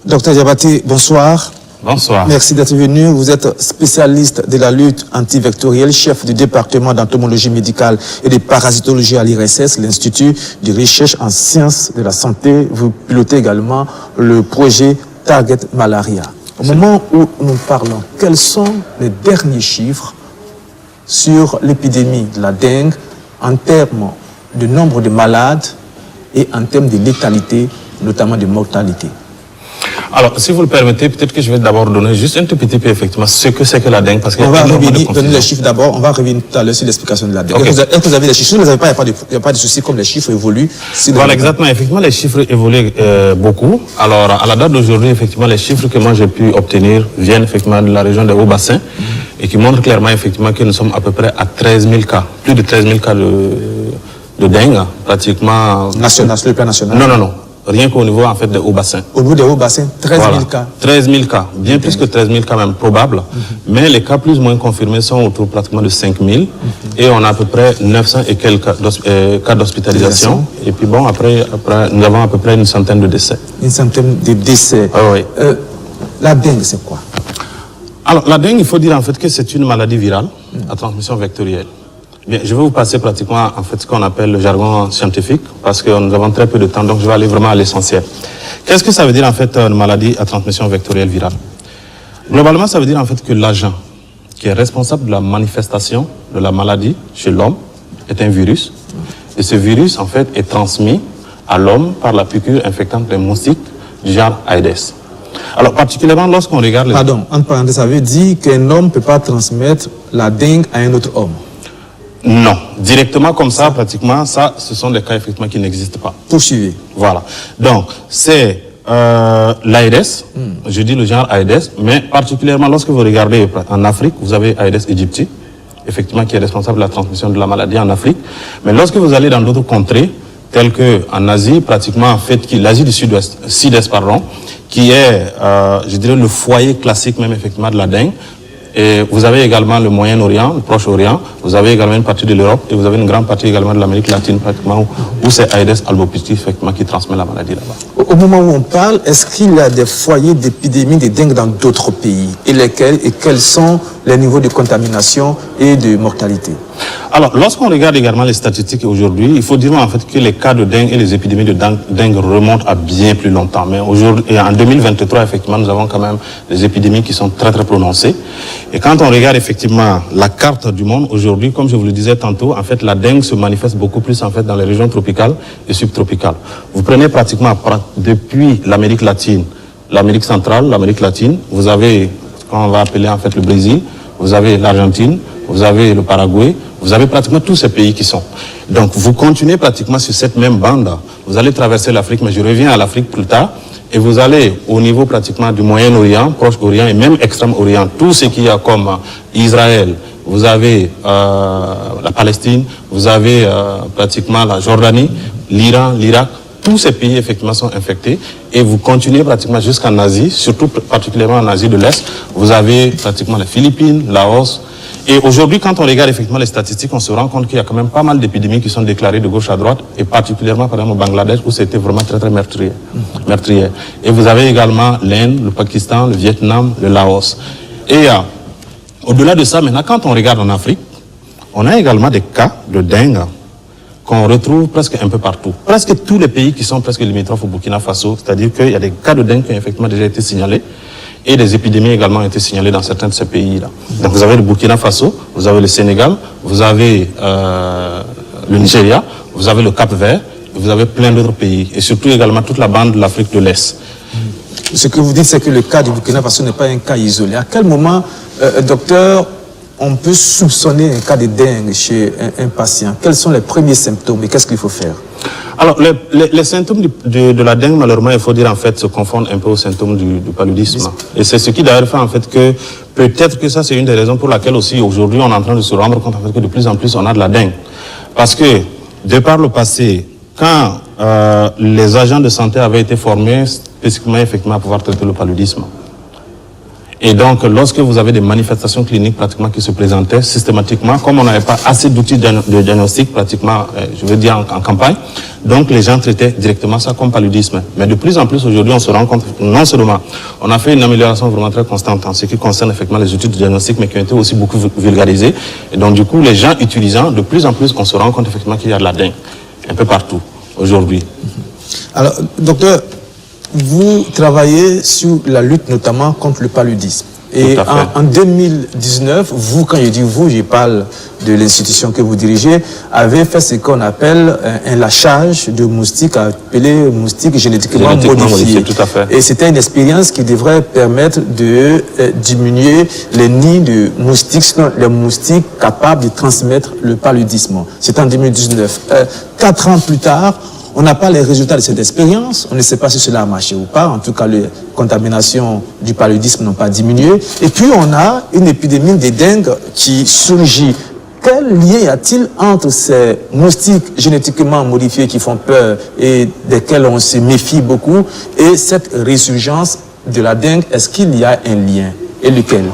Docteur Diabaté, bonsoir. Bonsoir. Merci d'être venu. Vous êtes spécialiste de la lutte antivectorielle, chef du département d'entomologie médicale et de parasitologie à l'IRSS, l'Institut de recherche en sciences de la santé. Vous pilotez également le projet Target Malaria. Au moment où nous parlons, quels sont les derniers chiffres sur l'épidémie de la dengue en termes de nombre de malades et en termes de létalité, notamment de mortalité? Alors, si vous le permettez, peut-être que je vais d'abord donner juste un tout petit peu, effectivement, ce que c'est que la dengue. Parce on va revenir, donner les chiffres d'abord. On va revenir tout à l'heure sur l'explication de la dengue. Okay. Est-ce que vous avez les chiffres? Si vous ne les avez pas, il n'y a pas de souci, comme les chiffres évoluent. Si voilà, exactement. Effectivement, les chiffres évoluent beaucoup. Alors, à la date d'aujourd'hui, effectivement, les chiffres que moi j'ai pu obtenir viennent effectivement de la région des Hauts-Bassins et qui montrent clairement, effectivement, que nous sommes à peu près à 13 000 cas. Plus de 13 000 cas de dengue, pratiquement. National, sur le plan national? Non. Rien qu'au niveau, en fait, des Hauts-Bassins. Au niveau des Hauts-Bassins, 13 000 cas. 13 000 cas. Bien plus que 13 000 cas même, probable. Mais les cas plus ou moins confirmés sont autour pratiquement de 5 000. Et on a à peu près 900 et quelques cas d'hospitalisation. Et puis bon, après, nous avons à peu près une centaine de décès. Une centaine de décès. Ah, oui. La dengue, c'est quoi? Alors, la dengue, il faut dire en fait que c'est une maladie virale à transmission vectorielle. Bien, je vais vous passer pratiquement en fait ce qu'on appelle le jargon scientifique parce que nous avons très peu de temps, donc je vais aller vraiment à l'essentiel. Qu'est-ce que ça veut dire en fait une maladie à transmission vectorielle virale? Globalement, ça veut dire en fait que l'agent qui est responsable de la manifestation de la maladie chez l'homme est un virus. Et ce virus en fait est transmis à l'homme par la piqûre infectante des moustiques du genre Aedes. Alors particulièrement lorsqu'on regarde... Pardon, entre parenthèses, ça veut dire qu'un homme ne peut pas transmettre la dengue à un autre homme? Non, directement comme ça, pratiquement, ça, ce sont des cas effectivement qui n'existent pas. Poursuivez. Voilà. Donc, c'est l'Aedes, je dis le genre Aedes, mais particulièrement lorsque vous regardez en Afrique, vous avez Aedes aegypti, effectivement, qui est responsable de la transmission de la maladie en Afrique. Mais lorsque vous allez dans d'autres contrées, telles qu'en Asie, pratiquement, en fait, l'Asie du Sud-Est, qui est, je dirais, le foyer classique même, effectivement, de la dengue. Et vous avez également le Moyen-Orient, le Proche-Orient, vous avez également une partie de l'Europe et vous avez une grande partie également de l'Amérique latine, pratiquement, où c'est Aedes albopicti, effectivement, qui transmet la maladie là-bas. Au moment où on parle, est-ce qu'il y a des foyers d'épidémie de dengue dans d'autres pays? Et lesquels et quels sont les niveaux de contamination et de mortalité? Alors, lorsqu'on regarde également les statistiques aujourd'hui, il faut dire en fait que les cas de dengue et les épidémies de dengue remontent à bien plus longtemps. Mais aujourd'hui, et en 2023, effectivement, nous avons quand même des épidémies qui sont très très prononcées. Et quand on regarde effectivement la carte du monde aujourd'hui, comme je vous le disais tantôt, en fait, la dengue se manifeste beaucoup plus en fait dans les régions tropicales et subtropicales. Vous prenez pratiquement depuis l'Amérique latine, l'Amérique centrale, l'Amérique latine, vous avez ce qu'on va appeler en fait le Brésil, vous avez l'Argentine, vous avez le Paraguay, vous avez pratiquement tous ces pays qui sont. Donc vous continuez pratiquement sur cette même bande. Vous allez traverser l'Afrique, mais je reviens à l'Afrique plus tard. Et vous allez au niveau pratiquement du Moyen-Orient, Proche-Orient et même Extrême-Orient, tout ce qu'il y a comme Israël, vous avez la Palestine, vous avez pratiquement la Jordanie, l'Iran, l'Irak, tous ces pays effectivement sont infectés et vous continuez pratiquement jusqu'en Asie, surtout particulièrement en Asie de l'Est, vous avez pratiquement les Philippines, Laos. Et aujourd'hui, quand on regarde effectivement les statistiques, on se rend compte qu'il y a quand même pas mal d'épidémies qui sont déclarées de gauche à droite, et particulièrement par exemple au Bangladesh, où c'était vraiment très très meurtrier. Et vous avez également l'Inde, le Pakistan, le Vietnam, le Laos. Et au-delà de ça, maintenant, quand on regarde en Afrique, on a également des cas de dengue qu'on retrouve presque un peu partout. Presque tous les pays qui sont presque limitrophes au Burkina Faso, c'est-à-dire qu'il y a des cas de dengue qui ont effectivement déjà été signalés. Et des épidémies également ont été signalées dans certains de ces pays-là. Donc vous avez le Burkina Faso, vous avez le Sénégal, vous avez le Nigeria, vous avez le Cap-Vert, vous avez plein d'autres pays. Et surtout également toute la bande de l'Afrique de l'Est. Ce que vous dites, c'est que le cas du Burkina Faso n'est pas un cas isolé. À quel moment, docteur, on peut soupçonner un cas de dengue chez un patient? Quels sont les premiers symptômes et qu'est-ce qu'il faut faire? Alors, les symptômes de la dengue, malheureusement, il faut dire, en fait, se confondent un peu aux symptômes du paludisme. Et c'est ce qui, d'ailleurs, fait, en fait, que peut-être que ça, c'est une des raisons pour laquelle aussi, aujourd'hui, on est en train de se rendre compte, en fait, que de plus en plus, on a de la dengue. Parce que, de par le passé, quand les agents de santé avaient été formés spécifiquement, effectivement, à pouvoir traiter le paludisme, Et donc, lorsque vous avez des manifestations cliniques pratiquement qui se présentaient systématiquement, comme on n'avait pas assez d'outils de diagnostic pratiquement, je veux dire en campagne, donc les gens traitaient directement ça comme paludisme. Mais de plus en plus aujourd'hui, on se rend compte, non seulement on a fait une amélioration vraiment très constante en ce qui concerne effectivement les outils de diagnostic, mais qui ont été aussi beaucoup vulgarisés. Et donc du coup, les gens utilisant, de plus en plus, on se rend compte effectivement qu'il y a de la dengue un peu partout aujourd'hui. Alors, docteur, vous travaillez sur la lutte notamment contre le paludisme. Et en 2019, vous, quand je dis vous, je parle de l'institution que vous dirigez, avez fait ce qu'on appelle un lâchage de moustiques appelé moustiques génétiquement modifiés. Tout à fait. Et c'était une expérience qui devrait permettre de diminuer les nids de moustiques, sinon les moustiques capables de transmettre le paludisme. C'était en 2019. 4 ans plus tard, on n'a pas les résultats de cette expérience, on ne sait pas si cela a marché ou pas, en tout cas les contaminations du paludisme n'ont pas diminué. Et puis on a une épidémie de dengue qui surgit. Quel lien y a-t-il entre ces moustiques génétiquement modifiés qui font peur et desquels on se méfie beaucoup et cette résurgence de la dengue? Est-ce qu'il y a un lien? Et lequel?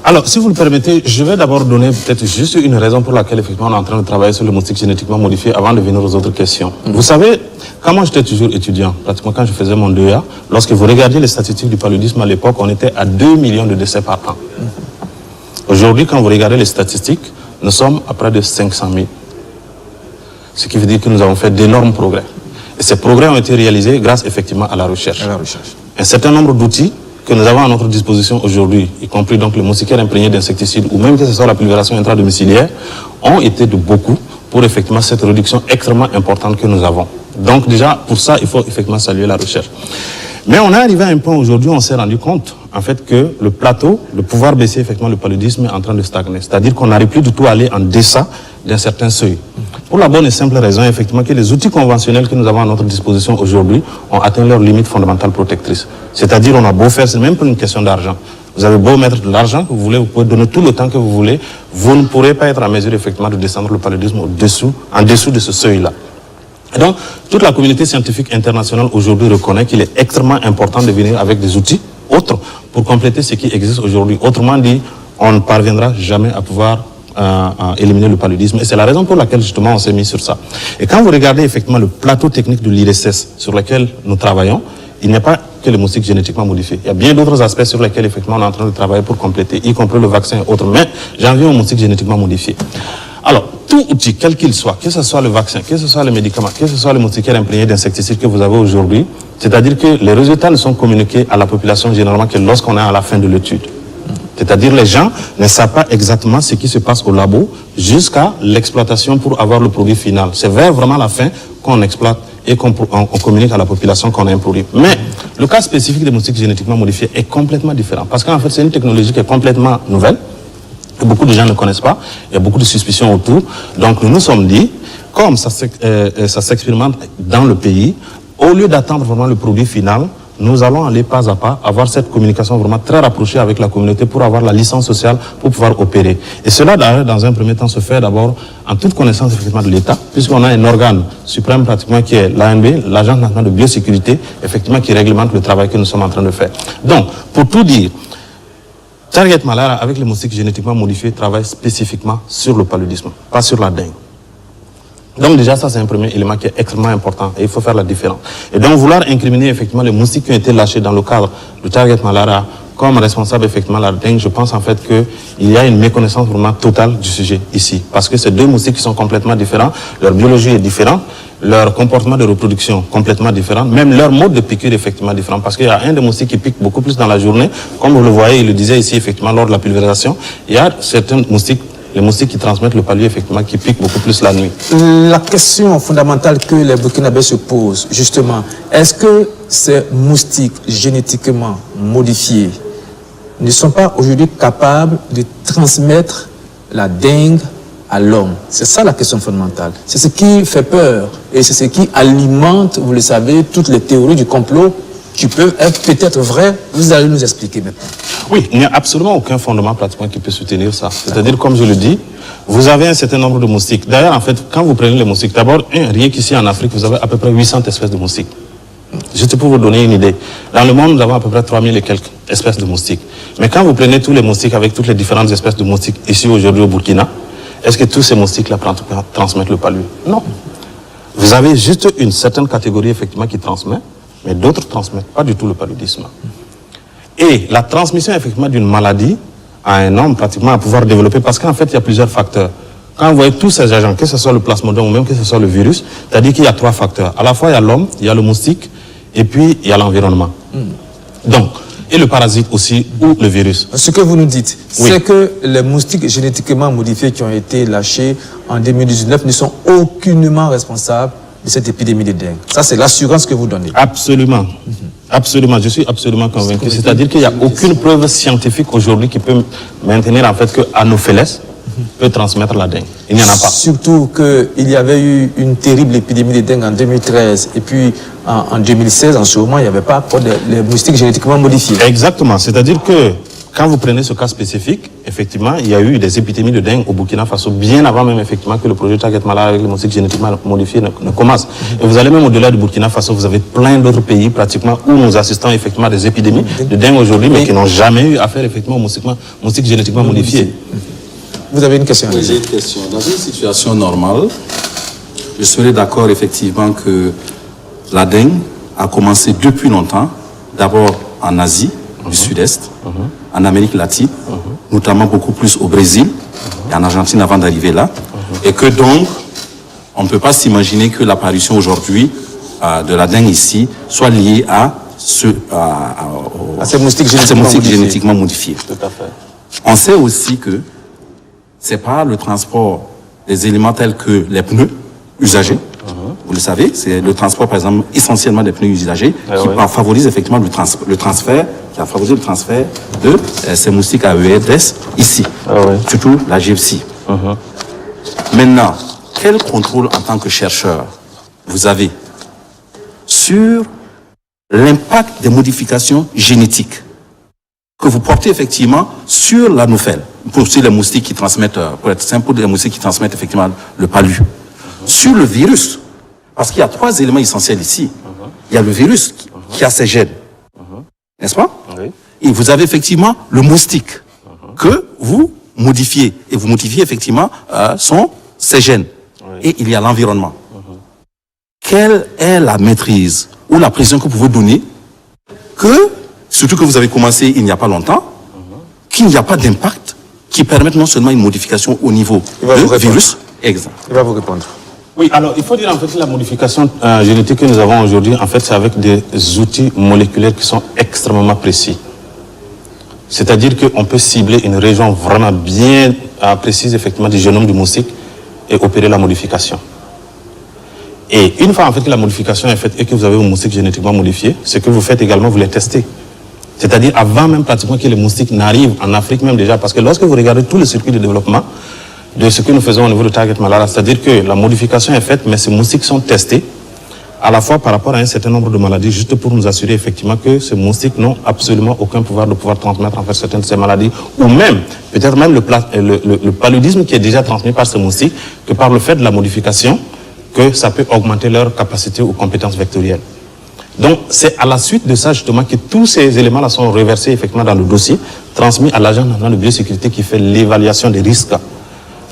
Alors, si vous le permettez, je vais d'abord donner peut-être juste une raison pour laquelle, effectivement, on est en train de travailler sur le moustique génétiquement modifié avant de venir aux autres questions. Vous savez, quand moi j'étais toujours étudiant, pratiquement quand je faisais mon 2A, lorsque vous regardiez les statistiques du paludisme à l'époque, on était à 2 millions de décès par an. Aujourd'hui, quand vous regardez les statistiques, nous sommes à près de 500 000. Ce qui veut dire que nous avons fait d'énormes progrès. Et ces progrès ont été réalisés grâce, effectivement, à la recherche. Un certain nombre d'outils que nous avons à notre disposition aujourd'hui, y compris donc les moustiquaires imprégnés d'insecticides ou même que ce soit la pulvération intradomiciliaire, ont été de beaucoup pour effectivement cette réduction extrêmement importante que nous avons. Donc déjà, pour ça, il faut effectivement saluer la recherche. Mais on est arrivé à un point aujourd'hui où on s'est rendu compte, en fait, que le plateau, de pouvoir baisser effectivement le paludisme est en train de stagner. C'est-à-dire qu'on n'arrive plus du tout à aller en deçà d'un certain seuil. Pour la bonne et simple raison, effectivement, que les outils conventionnels que nous avons à notre disposition aujourd'hui ont atteint leur limite fondamentale protectrice. C'est-à-dire, on a beau faire, c'est même pas une question d'argent. Vous avez beau mettre de l'argent que vous voulez, vous pouvez donner tout le temps que vous voulez, vous ne pourrez pas être en mesure, effectivement, de descendre le paludisme en dessous de ce seuil-là. Et donc, toute la communauté scientifique internationale aujourd'hui reconnaît qu'il est extrêmement important de venir avec des outils autres pour compléter ce qui existe aujourd'hui. Autrement dit, on ne parviendra jamais à pouvoir éliminer le paludisme. Et c'est la raison pour laquelle, justement, on s'est mis sur ça. Et quand vous regardez, effectivement, le plateau technique de l'IRSS sur lequel nous travaillons, il n'y a pas que les moustiques génétiquement modifiés. Il y a bien d'autres aspects sur lesquels, effectivement, on est en train de travailler pour compléter, y compris le vaccin et autres. Mais j'en viens aux moustiques génétiquement modifiés. Alors, tout outil, quel qu'il soit, que ce soit le vaccin, que ce soit le médicament, que ce soit le moustiquaire imprégné d'insecticides que vous avez aujourd'hui, c'est-à-dire que les résultats ne sont communiqués à la population généralement que lorsqu'on est à la fin de l'étude. C'est-à-dire les gens ne savent pas exactement ce qui se passe au labo jusqu'à l'exploitation pour avoir le produit final. C'est vers vraiment la fin qu'on exploite et qu'on communique à la population qu'on a un produit. Mais le cas spécifique des moustiques génétiquement modifiés est complètement différent parce qu'en fait c'est une technologie qui est complètement nouvelle. Beaucoup de gens ne connaissent pas, il y a beaucoup de suspicions autour. Donc nous nous sommes dit, comme ça s'expérimente dans le pays, au lieu d'attendre vraiment le produit final, nous allons aller pas à pas, avoir cette communication vraiment très rapprochée avec la communauté pour avoir la licence sociale pour pouvoir opérer. Et cela, d'ailleurs, dans un premier temps, se fait d'abord en toute connaissance effectivement de l'État, puisqu'on a un organe suprême pratiquement qui est l'ANB, l'Agence nationale de biosécurité, effectivement qui réglemente le travail que nous sommes en train de faire. Donc, pour tout dire, Target Malaria, avec les moustiques génétiquement modifiés, travaille spécifiquement sur le paludisme, pas sur la dengue. Donc déjà, ça c'est un premier élément qui est extrêmement important et il faut faire la différence. Et donc vouloir incriminer effectivement les moustiques qui ont été lâchés dans le cadre du Target Malaria comme responsable effectivement de la dengue, je pense en fait qu'il y a une méconnaissance vraiment totale du sujet ici. Parce que ces deux moustiques qui sont complètement différents, leur biologie est différente, leur comportement de reproduction complètement différent, même leur mode de piqûre effectivement différent. Parce qu'il y a un des moustiques qui pique beaucoup plus dans la journée, comme vous le voyez, il le disait ici effectivement lors de la pulvérisation, il y a certains moustiques, les moustiques qui transmettent le palu, effectivement, qui piquent beaucoup plus la nuit. La question fondamentale que les Burkinabés se posent, justement, est-ce que ces moustiques génétiquement modifiés ne sont pas aujourd'hui capables de transmettre la dengue à l'homme? C'est ça la question fondamentale. C'est ce qui fait peur et c'est ce qui alimente, vous le savez, toutes les théories du complot qui peuvent être peut-être vraies. Vous allez nous expliquer maintenant. Oui, il n'y a absolument aucun fondement pratiquement qui peut soutenir ça. C'est-à-dire, comme je le dis, vous avez un certain nombre de moustiques. D'ailleurs, en fait, quand vous prenez les moustiques, d'abord, rien qu'ici en Afrique, vous avez à peu près 800 espèces de moustiques. Juste pour vous donner une idée. Dans le monde, nous avons à peu près 3000 et quelques espèces de moustiques. Mais quand vous prenez tous les moustiques avec toutes les différentes espèces de moustiques ici aujourd'hui au Burkina, est-ce que tous ces moustiques-là transmettent le palu? Non. Vous avez juste une certaine catégorie effectivement qui transmet, mais d'autres ne transmettent pas du tout le paludisme. Et la transmission effectivement d'une maladie à un homme pratiquement à pouvoir développer, parce qu'en fait il y a plusieurs facteurs. Quand vous voyez tous ces agents, que ce soit le plasmodium ou même que ce soit le virus, c'est-à-dire qu'il y a 3 facteurs. À la fois il y a l'homme, il y a le moustique et puis il y a l'environnement. Donc, et le parasite aussi ou le virus. Ce que vous nous dites, c'est que les moustiques génétiquement modifiés qui ont été lâchés en 2019 ne sont aucunement responsables de cette épidémie de dengue. Ça, c'est l'assurance que vous donnez. Absolument. Absolument, je suis absolument convaincu. C'est-à-dire qu'il n'y a aucune preuve scientifique aujourd'hui qui peut maintenir en fait que Anopheles peut transmettre la dengue. Il n'y en a pas. Surtout qu'il y avait eu une terrible épidémie de dengue en 2013 et puis en 2016, en ce moment, il n'y avait pas encore les moustiques génétiquement modifiés. Exactement. C'est-à-dire que quand vous prenez ce cas spécifique, effectivement, il y a eu des épidémies de dengue au Burkina Faso bien avant même effectivement que le projet Target Malade avec les moustiques génétiquement modifiés ne commence. Et vous allez même au-delà du Burkina Faso, vous avez plein d'autres pays pratiquement où nous assistons effectivement à des épidémies de dengue aujourd'hui, mais qui n'ont jamais eu affaire effectivement aux moustiques génétiquement modifiés. Vous avez une question? Oui, j'ai une question. Dans une situation normale, je serais d'accord effectivement que la dengue a commencé depuis longtemps, d'abord en Asie du Sud-Est, en Amérique latine, notamment beaucoup plus au Brésil et en Argentine avant d'arriver là, et que donc on ne peut pas s'imaginer que l'apparition aujourd'hui de la dengue ici soit liée à ces moustiques génétiquement modifiés. Tout à fait. On sait aussi que c'est pas le transport des éléments tels que les pneus usagés. Vous le savez, c'est le transport, par exemple, essentiellement des pneus usagés qui favorise effectivement le transfert, qui a favorisé le transfert de ces moustiques à Aedes ici, surtout la gypsy. Maintenant, quel contrôle en tant que chercheur vous avez sur l'impact des modifications génétiques que vous portez effectivement sur l'anophèle, pour les moustiques qui transmettent, pour être simple, pour les moustiques qui transmettent effectivement le palu, sur le virus, parce qu'il y a 3 éléments essentiels ici. Il y a le virus qui a ses gènes, n'est-ce pas? Et vous avez effectivement le moustique que vous modifiez, et vous modifiez effectivement ses gènes. Et il y a l'environnement. Quelle est la maîtrise ou la précision que vous pouvez donner que, surtout que vous avez commencé il n'y a pas longtemps, qu'il n'y a pas d'impact qui permette non seulement une modification au niveau du virus. Exact. Il va vous répondre. Oui, alors il faut dire en fait que la modification génétique que nous avons aujourd'hui, en fait, c'est avec des outils moléculaires qui sont extrêmement précis. C'est-à-dire qu'on peut cibler une région vraiment bien précise, effectivement, du génome du moustique et opérer la modification. Et une fois en fait que la modification est faite et que vous avez un moustique génétiquement modifié, ce que vous faites également, vous les testez. C'est-à-dire avant même pratiquement que les moustiques n'arrivent en Afrique même déjà, parce que lorsque vous regardez tout le circuit de développement de ce que nous faisons au niveau de Target Malaria, c'est-à-dire que la modification est faite, mais ces moustiques sont testés à la fois par rapport à un certain nombre de maladies, juste pour nous assurer effectivement que ces moustiques n'ont absolument aucun pouvoir de pouvoir transmettre en fait certaines de ces maladies, ou même, peut-être même le paludisme qui est déjà transmis par ces moustiques, que par le fait de la modification, que ça peut augmenter leur capacité ou compétences vectorielles. Donc, c'est à la suite de ça, justement, que tous ces éléments-là sont reversés, effectivement, dans le dossier, transmis à l'Agence nationale de biosécurité qui fait l'évaluation des risques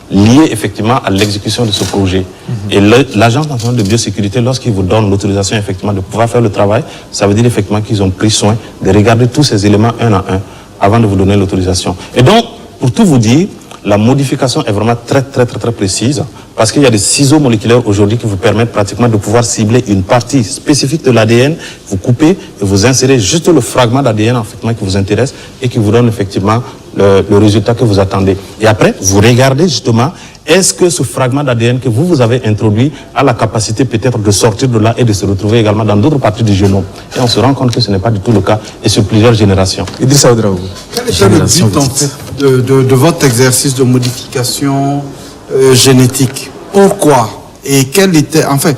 liés, effectivement, à l'exécution de ce projet. Et l'Agence nationale de biosécurité, lorsqu'il vous donne l'autorisation, effectivement, de pouvoir faire le travail, ça veut dire, effectivement, qu'ils ont pris soin de regarder tous ces éléments un à un avant de vous donner l'autorisation. Et donc, pour tout vous dire, la modification est vraiment très précise, parce qu'il y a des ciseaux moléculaires aujourd'hui qui vous permettent pratiquement de pouvoir cibler une partie spécifique de l'ADN, vous coupez et vous insérez juste le fragment d'ADN effectivement qui vous intéresse et qui vous donne effectivement le résultat que vous attendez. Et après, vous regardez justement, est-ce que ce fragment d'ADN que vous avez introduit a la capacité peut-être de sortir de là et de se retrouver également dans d'autres parties du génome. Et on se rend compte que ce n'est pas du tout le cas et sur plusieurs générations. Idrissa Ouedraogo. Quel était le but en fait de votre exercice de modification génétique? Pourquoi? Et quel était... Enfin,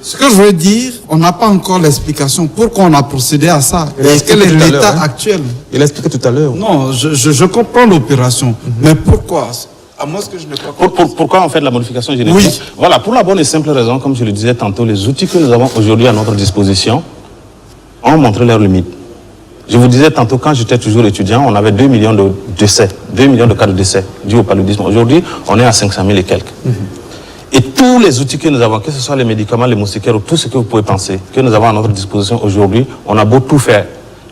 ce que je veux dire, on n'a pas encore l'explication. Pourquoi on a procédé à ça? Et quel est l'état actuel? Il a expliqué tout à l'heure. Non, je comprends l'opération. Mais pourquoi? À moins que je n'ai pas compris. Pourquoi on fait de la modification génétique? Oui. Voilà, pour la bonne et simple raison, comme je le disais tantôt, les outils que nous avons aujourd'hui à notre disposition ont montré leurs limites. Je vous disais tantôt, quand j'étais toujours étudiant, on avait 2 millions de décès, 2 millions de cas de décès dus au paludisme. Aujourd'hui, on est à 500 000 et quelques. Et tous les outils que nous avons, que ce soit les médicaments, les moustiquaires ou tout ce que vous pouvez penser, que nous avons à notre disposition aujourd'hui, on a beau tout faire,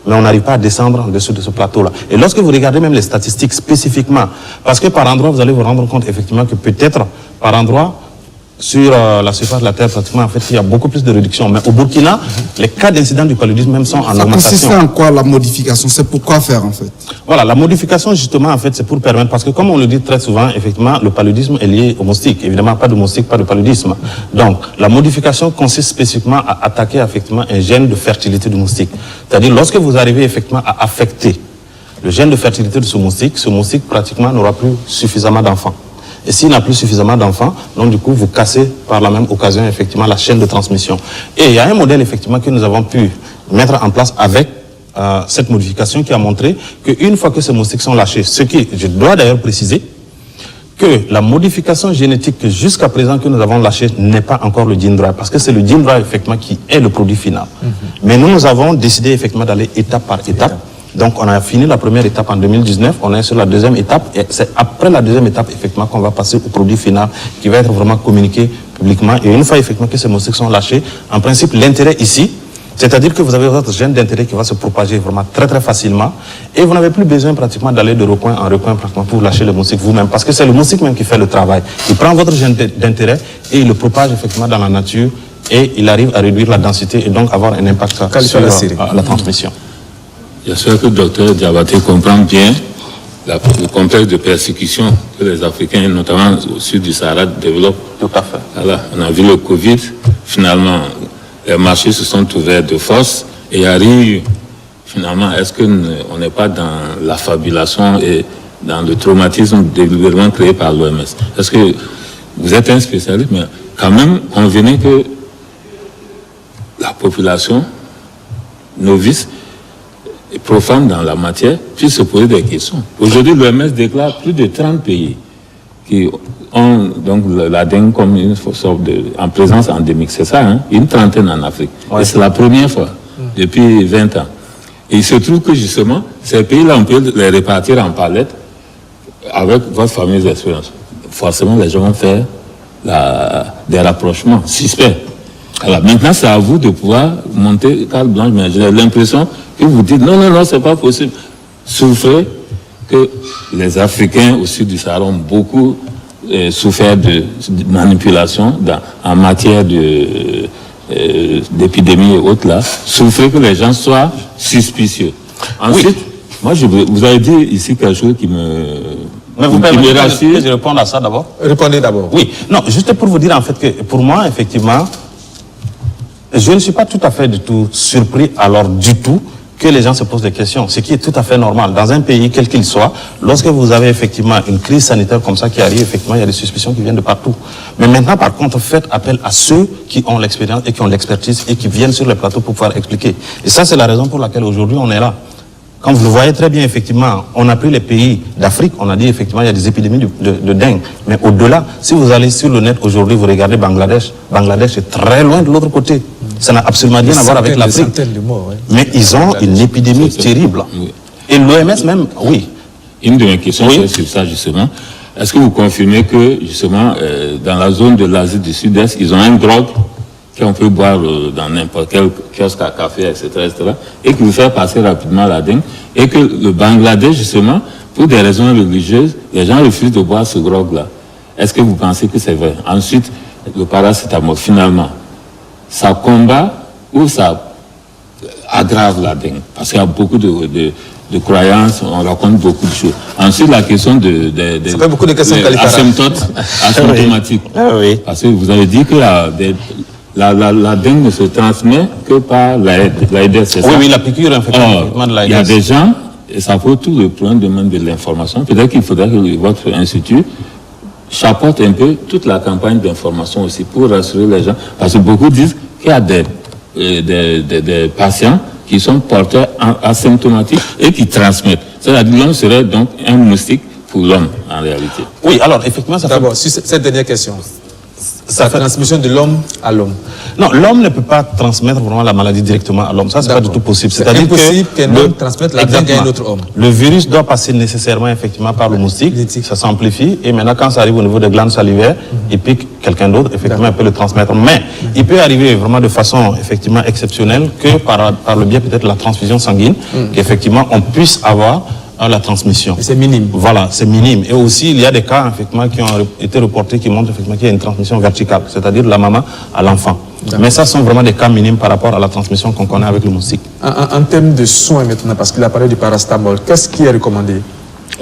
mais on n'arrive pas à descendre en dessous de ce plateau-là. Et lorsque vous regardez même les statistiques spécifiquement, parce que par endroit, vous allez vous rendre compte effectivement que peut-être par endroit, sur la surface de la Terre, pratiquement, en fait, il y a beaucoup plus de réduction. Mais au Burkina, les cas d'incidents du paludisme même sont en augmentation. Ça consiste en quoi la modification? C'est pour quoi faire en fait? Voilà, la modification justement, en fait, c'est pour permettre, parce que comme on le dit très souvent, effectivement, le paludisme est lié au moustique. Évidemment, pas de moustique, pas de paludisme. Donc, la modification consiste spécifiquement à attaquer effectivement un gène de fertilité du moustique. C'est-à-dire, lorsque vous arrivez effectivement à affecter le gène de fertilité de ce moustique pratiquement n'aura plus suffisamment d'enfants. Et s'il n'a plus suffisamment d'enfants, donc du coup, vous cassez par la même occasion, effectivement, la chaîne de transmission. Et il y a un modèle, effectivement, que nous avons pu mettre en place avec cette modification qui a montré qu'une fois que ces moustiques sont lâchés, ce qui, je dois d'ailleurs préciser, que la modification génétique jusqu'à présent que nous avons lâchée n'est pas encore le gene drive, parce que c'est le gene drive, effectivement, qui est le produit final. Mais nous avons décidé, effectivement, d'aller étape par étape. Donc, on a fini la première étape en 2019, on est sur la deuxième étape, et c'est après la deuxième étape, effectivement, qu'on va passer au produit final, qui va être vraiment communiqué publiquement. Et une fois, effectivement, que ces moustiques sont lâchés, en principe, l'intérêt ici, c'est-à-dire que vous avez votre gène d'intérêt qui va se propager vraiment très, très facilement, et vous n'avez plus besoin, pratiquement, d'aller de recoin en recoin, pratiquement, pour lâcher le moustique vous-même, parce que c'est le moustique même qui fait le travail. Il prend votre gène d'intérêt, et il le propage, effectivement, dans la nature, et il arrive à réduire la densité, et donc avoir un impact sur la transmission. J'espère que le docteur Diabaté comprend bien le contexte de persécution que les Africains, notamment au sud du Sahara, développent. Tout à fait. Voilà, on a vu le Covid, finalement, les marchés se sont ouverts de force et arrive, finalement, est-ce qu'on n'est pas dans la fabulation et dans le traumatisme délibérément créé par l'OMS? Est-ce que vous êtes un spécialiste, mais quand même, convenez que la population novice et profane dans la matière puisse se poser des questions. Aujourd'hui, l'OMS déclare plus de 30 pays qui ont donc la dengue comme une sorte en présence endémique. C'est ça, hein? Une trentaine en Afrique. Ouais. Et c'est la première fois depuis 20 ans. Et il se trouve que justement, ces pays-là, on peut les répartir en palettes avec votre fameuse expérience. Forcément, les gens vont faire des rapprochements suspects. Alors maintenant, c'est à vous de pouvoir monter carte blanche, mais j'ai l'impression que vous dites non, c'est pas possible. Souffrez que les Africains au sud du Sahara ont beaucoup souffert de manipulation en matière d'épidémie et autres là. Souffrez que les gens soient suspicieux. Ensuite, moi, vous avez dit ici quelque chose qui me... Mais vous permettez que je réponde à ça d'abord? Répondez d'abord. Oui, non, juste pour vous dire en fait que pour moi, effectivement, je ne suis pas tout à fait du tout surpris alors du tout que les gens se posent des questions, ce qui est tout à fait normal. Dans un pays, quel qu'il soit, lorsque vous avez effectivement une crise sanitaire comme ça qui arrive, effectivement, il y a des suspicions qui viennent de partout. Mais maintenant, par contre, faites appel à ceux qui ont l'expérience et qui ont l'expertise et qui viennent sur les plateaux pour pouvoir expliquer. Et ça, c'est la raison pour laquelle aujourd'hui, on est là. Comme vous le voyez très bien, effectivement, on a pris les pays d'Afrique, on a dit effectivement il y a des épidémies de dengue. Mais au-delà, si vous allez sur le net aujourd'hui, vous regardez Bangladesh, Bangladesh est très loin de l'autre côté. Ça n'a absolument rien à voir avec l'Afrique. Mais ils ont une épidémie terrible. Oui. Et l'OMS même, oui. Une de mes questions, c'est sur ça justement. Est-ce que vous confirmez que justement, dans la zone de l'Asie du Sud-Est, ils ont un drogue qu'on peut boire dans n'importe quel kiosque à café, etc., et qui vous fait passer rapidement la dengue, et que le Bangladesh, justement, pour des raisons religieuses, les gens refusent de boire ce drogue-là. Est-ce que vous pensez que c'est vrai? Ensuite, le paracétamol, finalement, ça combat ou ça aggrave la dengue? Parce qu'il y a beaucoup de croyances, on raconte beaucoup de choses. Ensuite, la question ça fait beaucoup de questions asymptomatiques. Ah oui. Parce que vous avez dit que la dengue ne se transmet que par l'Aïdes, c'est ça? Oui, la piqûre, effectivement, de l'Aïdes. Il y a des gens, et ça pose tout le problème de même de l'information. Peut-être qu'il faudrait que votre institut chapeaute un peu toute la campagne d'information aussi pour rassurer les gens. Parce que beaucoup disent qu'il y a des patients qui sont porteurs asymptomatiques et qui transmettent. C'est-à-dire l'homme serait donc un moustique pour l'homme, en réalité. Oui, alors, effectivement, ça d'abord, sur cette dernière question. la transmission de l'homme à l'homme. Non, l'homme ne peut pas transmettre vraiment la maladie directement à l'homme. Ça, c'est pas du tout possible. C'est impossible qu'un homme transmette la dengue à un autre homme. Le virus doit passer nécessairement effectivement par le moustique. Ça s'amplifie et maintenant quand ça arrive au niveau des glandes salivaires, il pique quelqu'un d'autre, effectivement, il peut le transmettre. Mais il peut arriver vraiment de façon effectivement exceptionnelle que par le biais peut-être de la transfusion sanguine, qu'effectivement on puisse avoir la transmission. C'est minime. Voilà, c'est minime. Et aussi, il y a des cas, effectivement, qui ont été reportés qui montrent, effectivement, qu'il y a une transmission verticale, c'est-à-dire de la maman à l'enfant. Mais ça sont vraiment des cas minimes par rapport à la transmission qu'on connaît avec le moustique. En termes de soins maintenant, parce qu'il a parlé du paracétamol, qu'est-ce qui est recommandé?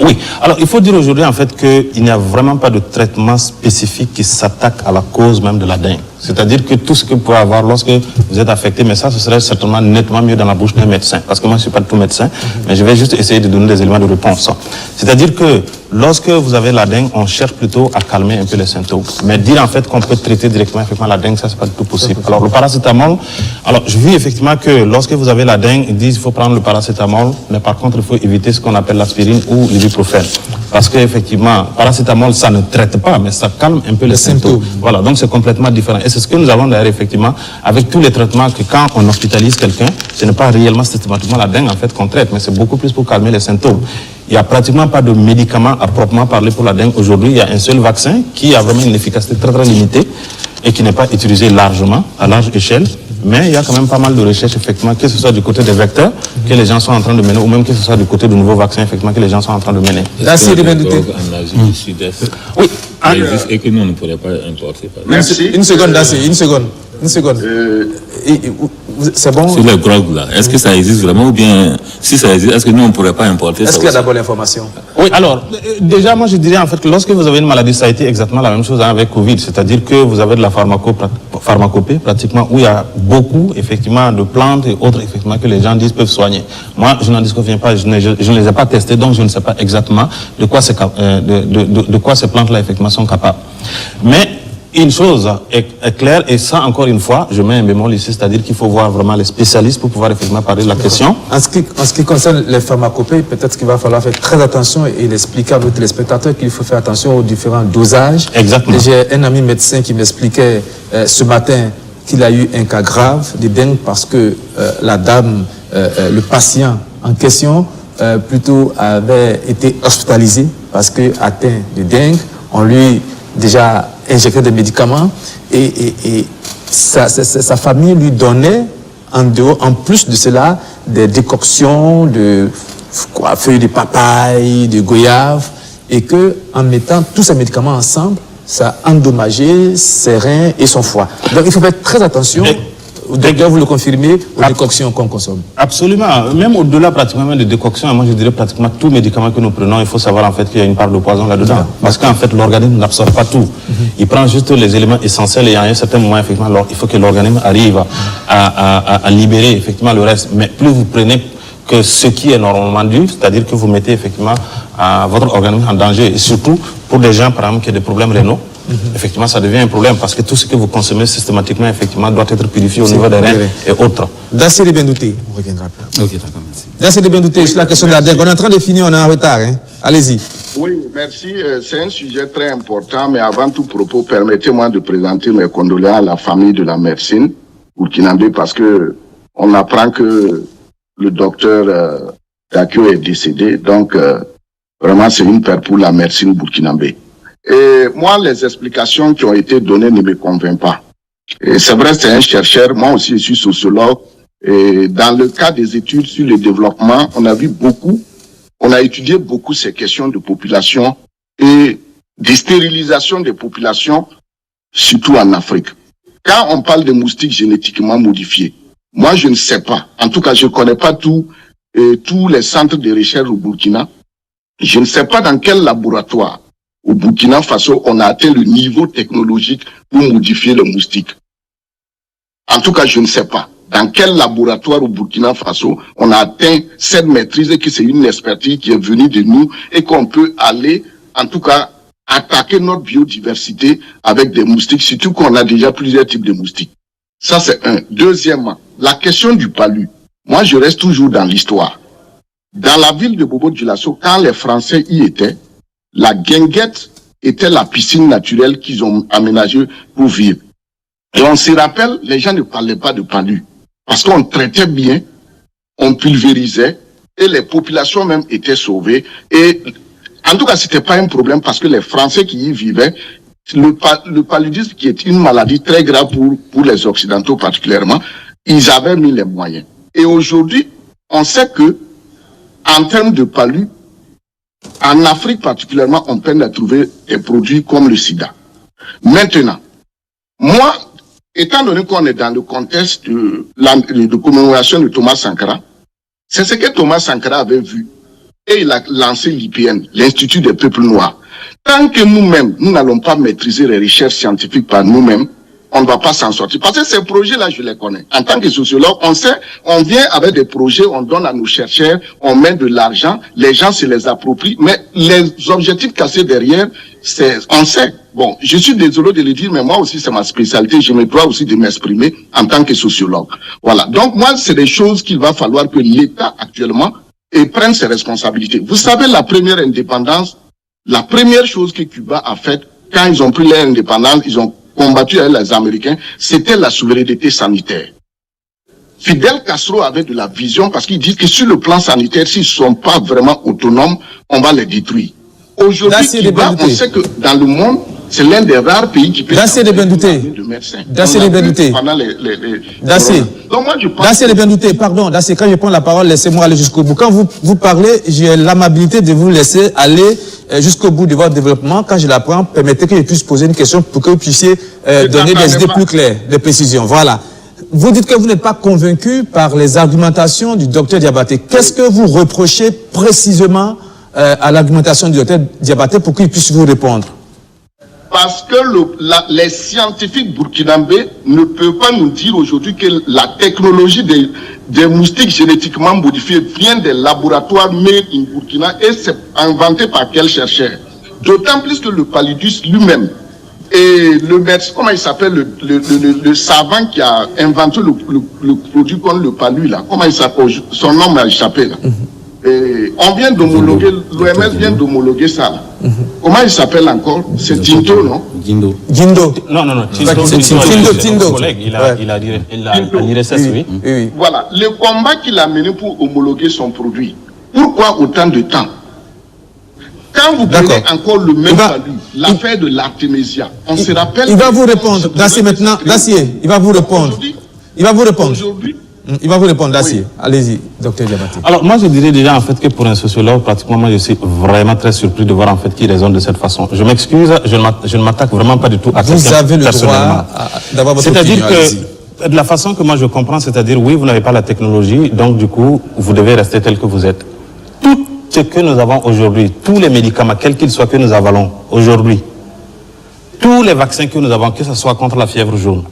Oui, alors il faut dire aujourd'hui en fait qu'il n'y a vraiment pas de traitement spécifique qui s'attaque à la cause même de la dengue. C'est-à-dire que tout ce que vous pouvez avoir lorsque vous êtes affecté, mais ça ce serait certainement nettement mieux dans la bouche d'un médecin. Parce que moi je ne suis pas du tout médecin, mais je vais juste essayer de donner des éléments de réponse. C'est-à-dire que lorsque vous avez la dengue, on cherche plutôt à calmer un peu les symptômes. Mais dire en fait qu'on peut traiter directement effectivement la dengue, ça c'est pas du tout possible. Alors le paracétamol, alors je vis effectivement que lorsque vous avez la dengue, ils disent qu'il faut prendre le paracétamol, mais par contre il faut éviter ce qu'on appelle l'aspirine ou l'ibuprofène. Parce qu'effectivement, paracétamol, ça ne traite pas, mais ça calme un peu les symptômes. Voilà, donc c'est complètement différent. Et c'est ce que nous avons d'ailleurs effectivement avec tous les traitements que quand on hospitalise quelqu'un, ce n'est pas réellement systématiquement la dengue en fait qu'on traite, mais c'est beaucoup plus pour calmer les symptômes. Il n'y a pratiquement pas de médicaments à proprement parler pour la dengue. Aujourd'hui, il y a un seul vaccin qui a vraiment une efficacité très très limitée et qui n'est pas utilisé largement, à large échelle. Mais il y a quand même pas mal de recherches, effectivement, que ce soit du côté des vecteurs que les gens sont en train de mener, ou même que ce soit du côté de nouveaux vaccins, effectivement, que les gens sont en train de mener. Là, c'est en Asie du Sud-Est. Oui. Et que nous, on ne pourrait pas importer. Merci. Une seconde, Dassé, une seconde. C'est bon? Sur le grog, là, est-ce que ça existe vraiment ou bien, si ça existe, est-ce que nous, on ne pourrait pas importer ça? Est-ce qu'il y a d'abord l'information? Oui, alors, déjà, moi, je dirais en fait que lorsque vous avez une maladie, ça a été exactement la même chose avec Covid, c'est-à-dire que vous avez de la pharmacopée, pratiquement, où il y a beaucoup, effectivement, de plantes et autres, effectivement, que les gens disent peuvent soigner. Moi, je n'en disconviens pas, je ne les ai pas testés, donc je ne sais pas exactement de quoi ces plantes-là, effectivement, sont capables. Mais, une chose est claire, et ça, encore une fois, je mets un bémol ici, c'est-à-dire qu'il faut voir vraiment les spécialistes pour pouvoir effectivement parler de la question. En ce qui concerne les pharmacopées, peut-être qu'il va falloir faire très attention et expliquer à nos téléspectateurs qu'il faut faire attention aux différents dosages. Exactement. J'ai un ami médecin qui m'expliquait ce matin qu'il a eu un cas grave de dengue parce que la dame, le patient en question, plutôt avait été hospitalisé parce que atteint de dengue. On lui déjà injecté des médicaments et sa famille lui donnait en plus de cela des décoctions de feuilles de papaye, de goyave, et que en mettant tous ces médicaments ensemble, ça a endommagé ses reins et son foie. Donc il faut faire très attention. Docteur, vous le confirmez, aux décoctions qu'on consomme? Absolument. Même au-delà pratiquement de décoctions, moi je dirais pratiquement tout médicament que nous prenons, il faut savoir en fait qu'il y a une part de poison là-dedans. Parce qu'en fait, l'organisme n'absorbe pas tout. Il prend juste les éléments essentiels et à un certain moment, effectivement, il faut que l'organisme arrive à libérer effectivement le reste. Mais plus vous prenez que ce qui est normalement dû, c'est-à-dire que vous mettez effectivement votre organisme en danger. Et surtout pour des gens, par exemple, qui ont des problèmes rénaux, effectivement, ça devient un problème parce que tout ce que vous consommez systématiquement, effectivement, doit être purifié au niveau des reins et autres. Dassé Bendouté, on reviendra après. Ok, d'accord, merci. Dassé Bendouté, sur la question de la dengue, on est en train de finir, on est en retard. Hein. Allez-y. Oui, merci. C'est un sujet très important, mais avant tout propos, permettez-moi de présenter mes condoléances à la famille de la médecine burkinabé parce que on apprend que le docteur Dakio est décédé. Donc, vraiment, c'est une perte pour la médecine burkinabé. Et moi, les explications qui ont été données ne me convainquent pas. Et c'est vrai, c'est un chercheur. Moi aussi, je suis sociologue. Et dans le cas des études sur le développement, on a étudié beaucoup ces questions de population et de stérilisation des populations, surtout en Afrique. Quand on parle de moustiques génétiquement modifiés, moi, je ne sais pas. En tout cas, je ne connais pas tous les centres de recherche au Burkina. Je ne sais pas dans quel laboratoire au Burkina Faso on a atteint le niveau technologique pour modifier le moustique. En tout cas, je ne sais pas dans quel laboratoire au Burkina Faso on a atteint cette maîtrise et que c'est une expertise qui est venue de nous et qu'on peut aller, en tout cas, attaquer notre biodiversité avec des moustiques, surtout qu'on a déjà plusieurs types de moustiques. Ça, c'est un. Deuxièmement, la question du palu. Moi, je reste toujours dans l'histoire. Dans la ville de Bobo-Dioulasso, quand les Français y étaient, la guinguette était la piscine naturelle qu'ils ont aménagée pour vivre. Et on se rappelle, les gens ne parlaient pas de palu. Parce qu'on traitait bien, on pulvérisait, et les populations même étaient sauvées. Et en tout cas, c'était pas un problème parce que les Français qui y vivaient, le paludisme qui est une maladie très grave pour les Occidentaux particulièrement, ils avaient mis les moyens. Et aujourd'hui, on sait que, en termes de palu, en Afrique particulièrement, on peine à trouver des produits comme le sida. Maintenant, moi, étant donné qu'on est dans le contexte de commémoration de Thomas Sankara, c'est ce que Thomas Sankara avait vu. Et il a lancé l'IPN, l'Institut des peuples noirs. Tant que nous-mêmes, nous n'allons pas maîtriser les recherches scientifiques par nous-mêmes, on ne va pas s'en sortir. Parce que ces projets-là, je les connais. En tant que sociologue, on sait, on vient avec des projets, on donne à nos chercheurs, on met de l'argent, les gens se les approprient, mais les objectifs cassés derrière, on sait. Bon, je suis désolé de le dire, mais moi aussi, c'est ma spécialité. Je me dois aussi de m'exprimer en tant que sociologue. Voilà. Donc, moi, c'est des choses qu'il va falloir que l'État, actuellement, prenne ses responsabilités. Vous savez, la première indépendance, la première chose que Cuba a faite, quand ils ont pris leur indépendance, ils ont combattu avec les Américains, c'était la souveraineté sanitaire. Fidel Castro avait de la vision parce qu'il dit que sur le plan sanitaire, s'ils ne sont pas vraiment autonomes, on va les détruire. Aujourd'hui, Cuba, on sait que dans le monde, c'est l'un des rares pays qui peut Dacier de Bendouté. Dacier de Bendouté. Dacier de Bendouté, pardon, Dacier, quand je prends la parole, laissez-moi aller jusqu'au bout. Quand vous parlez, j'ai l'amabilité de vous laisser aller jusqu'au bout de votre développement. Quand je la prends, permettez que je puisse poser une question pour que vous puissiez donner des idées plus claires, des précisions. Voilà. Vous dites que vous n'êtes pas convaincu par les argumentations du docteur Diabaté. Qu'est-ce que vous reprochez précisément à l'argumentation du docteur Diabaté pour qu'il puisse vous répondre? Parce que les scientifiques burkinabés ne peuvent pas nous dire aujourd'hui que la technologie des moustiques génétiquement modifiés vient des laboratoires made in Burkina et c'est inventé par quel chercheur. D'autant plus que le paludisme lui-même et le médecin, comment il s'appelle, le savant qui a inventé le produit comme le palu là, comment il s'appelle, son nom m'a échappé là. Et on vient d'homologuer, l'OMS vient d'homologuer ça là. Comment il s'appelle encore? C'est Tinto, non? Guindo. Non. Tinto. Collègue, il a l'IRSS, oui. Voilà, le combat qu'il a mené pour homologuer son produit. Pourquoi autant de temps? Quand vous prenez encore le même palu, l'affaire de l'Artémisia, on se rappelle... Il va vous répondre, Dacier maintenant, Dacier, il va vous répondre. Il va vous répondre. Il va vous répondre, Dacier. Allez-y, docteur Diabaté. Alors, moi, je dirais déjà, en fait, que pour un sociologue, pratiquement, moi, je suis vraiment très surpris de voir, en fait, qu'il raisonne de cette façon. Je m'excuse, je ne m'attaque vraiment pas du tout à vous avez le droit d'avoir votre opinion. C'est-à-dire que, de la façon que moi je comprends, c'est-à-dire, oui, vous n'avez pas la technologie, donc, du coup, vous devez rester tel que vous êtes. Tout ce que nous avons aujourd'hui, tous les médicaments, quels qu'ils soient que nous avalons aujourd'hui, tous les vaccins que nous avons, que ce soit contre la fièvre jaune,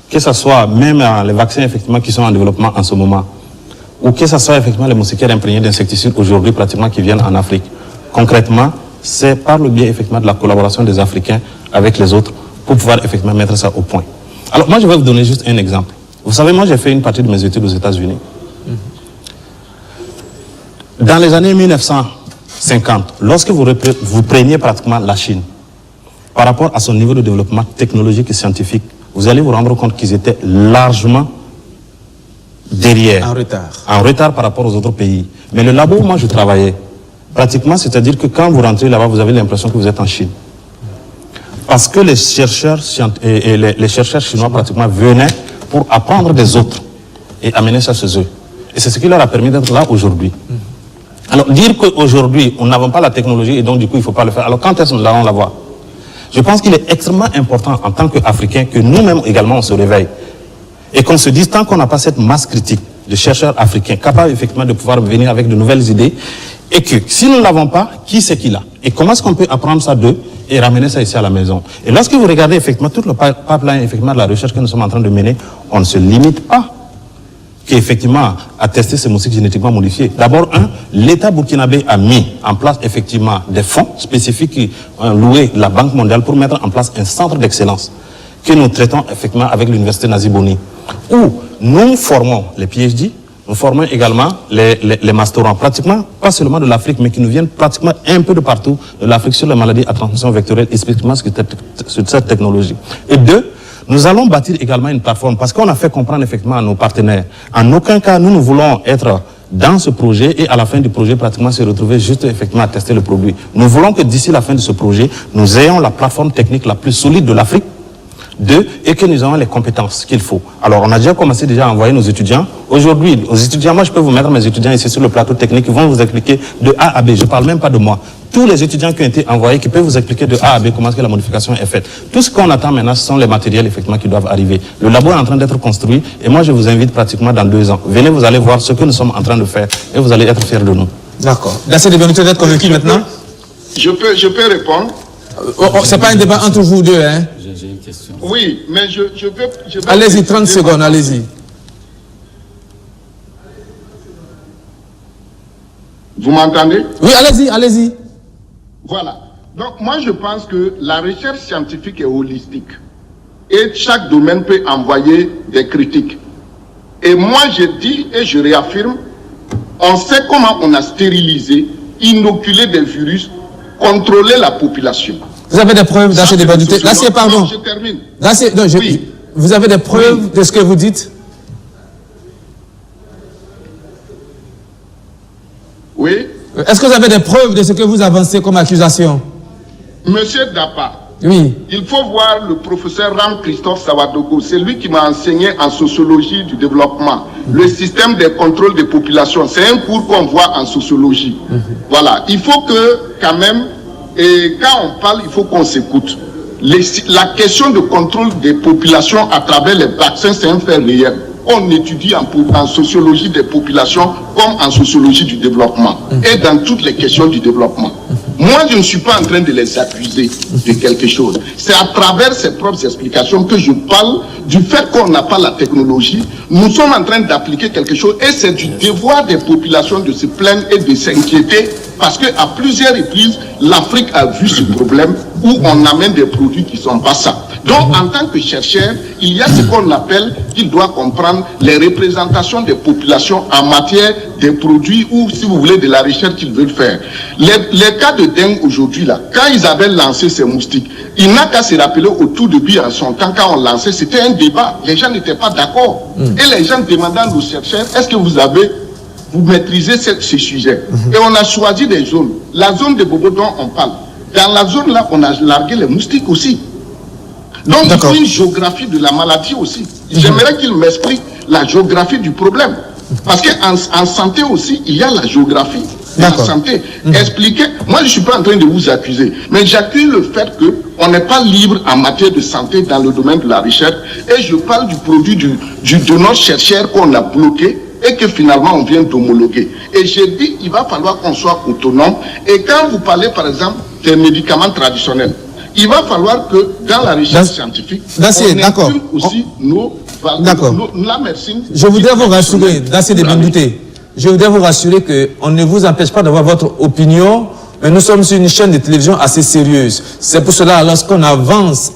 que ce soit même les vaccins effectivement qui sont en développement en ce moment, ou que ce soit effectivement les moustiquaires imprégnés d'insecticides aujourd'hui pratiquement qui viennent en Afrique. Concrètement, c'est par le biais effectivement de la collaboration des Africains avec les autres pour pouvoir effectivement mettre ça au point. Alors moi je vais vous donner juste un exemple. Vous savez, moi j'ai fait une partie de mes études aux États-Unis. Dans les années 1950, lorsque vous preniez pratiquement la Chine, par rapport à son niveau de développement technologique et scientifique, vous allez vous rendre compte qu'ils étaient largement derrière. En retard par rapport aux autres pays. Mais le labo où moi je travaillais, pratiquement, c'est-à-dire que quand vous rentrez là-bas, vous avez l'impression que vous êtes en Chine. Parce que les chercheurs chinois pratiquement venaient pour apprendre des autres et amener ça chez eux. Et c'est ce qui leur a permis d'être là aujourd'hui. Alors dire qu'aujourd'hui, nous n'avons pas la technologie et donc du coup il ne faut pas le faire. Alors quand est-ce que nous allons l'avoir? Je pense qu'il est extrêmement important en tant qu'Africains que nous-mêmes également on se réveille et qu'on se dise tant qu'on n'a pas cette masse critique de chercheurs africains capables effectivement de pouvoir venir avec de nouvelles idées et que si nous ne l'avons pas, qui c'est qui l'a? Et comment est-ce qu'on peut apprendre ça d'eux et ramener ça ici à la maison? Et lorsque vous regardez effectivement tout le pipeline effectivement de la recherche que nous sommes en train de mener, on ne se limite pas qu'effectivement à tester ces moustiques génétiquement modifiés. D'abord, l'État burkinabé a mis en place effectivement des fonds spécifiques qui ont loué la Banque mondiale pour mettre en place un centre d'excellence que nous traitons effectivement avec l'Université Nazi Boni, où nous formons les PhD, Nous formons également les mastodons, pratiquement, pas seulement de l'Afrique, mais qui nous viennent pratiquement un peu de partout de l'Afrique sur les maladies à transmission vectorielle, spécifiquement sur cette technologie. Et deux, nous allons bâtir également une plateforme, parce qu'on a fait comprendre effectivement à nos partenaires, en aucun cas nous voulons être dans ce projet et à la fin du projet pratiquement se retrouver juste effectivement à tester le produit. Nous voulons que d'ici la fin de ce projet, nous ayons la plateforme technique la plus solide de l'Afrique. Deux, et que nous ayons les compétences qu'il faut. Alors, on a déjà commencé à envoyer nos étudiants. Aujourd'hui, aux étudiants, moi, je peux vous mettre mes étudiants ici sur le plateau technique, ils vont vous expliquer de A à B. Je ne parle même pas de moi. Tous les étudiants qui ont été envoyés, qui peuvent vous expliquer de A à B comment est-ce que la modification est faite. Tout ce qu'on attend maintenant, ce sont les matériels, effectivement, qui doivent arriver. Le labo est en train d'être construit, et moi, je vous invite pratiquement dans 2 ans. Venez, vous allez voir ce que nous sommes en train de faire, et vous allez être fiers de nous. D'accord. Dacier Debenouté, vous êtes convaincu maintenant? Je peux répondre. C'est pas un débat entre vous deux, hein? J'ai une question. Oui, mais je veux Allez-y, 30 secondes, allez-y. Vous m'entendez? Oui, allez-y, allez-y. Voilà. Donc, moi, je pense que la recherche scientifique est holistique. Et chaque domaine peut envoyer des critiques. Et moi, je dis et je réaffirme, on sait comment on a stérilisé, inoculé des virus, contrôlé la population. Vous avez des preuves, Dacier Debenouté? Dacier, pardon. Non, je termine. Dacier, non, Oui. Vous avez des preuves de ce que vous dites? Oui. Est-ce que vous avez des preuves de ce que vous avancez comme accusation? Monsieur Dapa, Oui. il faut voir le professeur Ram Christophe Savadogo. C'est lui qui m'a enseigné en sociologie du développement. Le système de contrôle des populations. C'est un cours qu'on voit en sociologie. Voilà. Il faut que, quand même, et quand on parle, il faut qu'on s'écoute. La question de contrôle des populations à travers les vaccins, c'est un fait réel. On étudie en sociologie des populations comme en sociologie du développement et dans toutes les questions du développement. Moi, je ne suis pas en train de les accuser de quelque chose. C'est à travers ses propres explications que je parle du fait qu'on n'a pas la technologie. Nous sommes en train d'appliquer quelque chose et c'est du devoir des populations de se plaindre et de s'inquiéter parce qu'à plusieurs reprises, l'Afrique a vu ce problème où on amène des produits qui ne sont pas ça. Donc, en tant que chercheur, il y a ce qu'on appelle, qu'il doit comprendre, les représentations des populations en matière des produits ou, si vous voulez, de la recherche qu'ils veulent faire. Les cas de dengue aujourd'hui, là, quand ils avaient lancé ces moustiques, il n'a qu'à se rappeler au tout début, en son temps, quand on lançait, c'était un débat. Les gens n'étaient pas d'accord. Et les gens demandaient aux chercheurs, est-ce que vous maîtrisez ce sujet? Et on a choisi des zones. La zone de Bobo dont on parle. Dans la zone là, on a largué les moustiques aussi. Donc, il faut une géographie de la maladie aussi. J'aimerais qu'il m'explique la géographie du problème. Parce qu'en santé aussi, il y a la géographie de la santé. Expliquez. Moi, je ne suis pas en train de vous accuser. Mais j'accuse le fait qu'on n'est pas libre en matière de santé dans le domaine de la recherche. Et je parle du produit de notre chercheur qu'on a bloqué et que finalement on vient d'homologuer. Et j'ai dit, il va falloir qu'on soit autonome. Et quand vous parlez, par exemple, des médicaments traditionnels, il va falloir que dans la recherche scientifique, on inclue aussi la médecine. Je voudrais vous rassurer, Dacier Debenouté, je voudrais vous rassurer qu'on ne vous empêche pas d'avoir votre opinion, mais nous sommes sur une chaîne de télévision assez sérieuse. C'est pour cela, lorsqu'on avance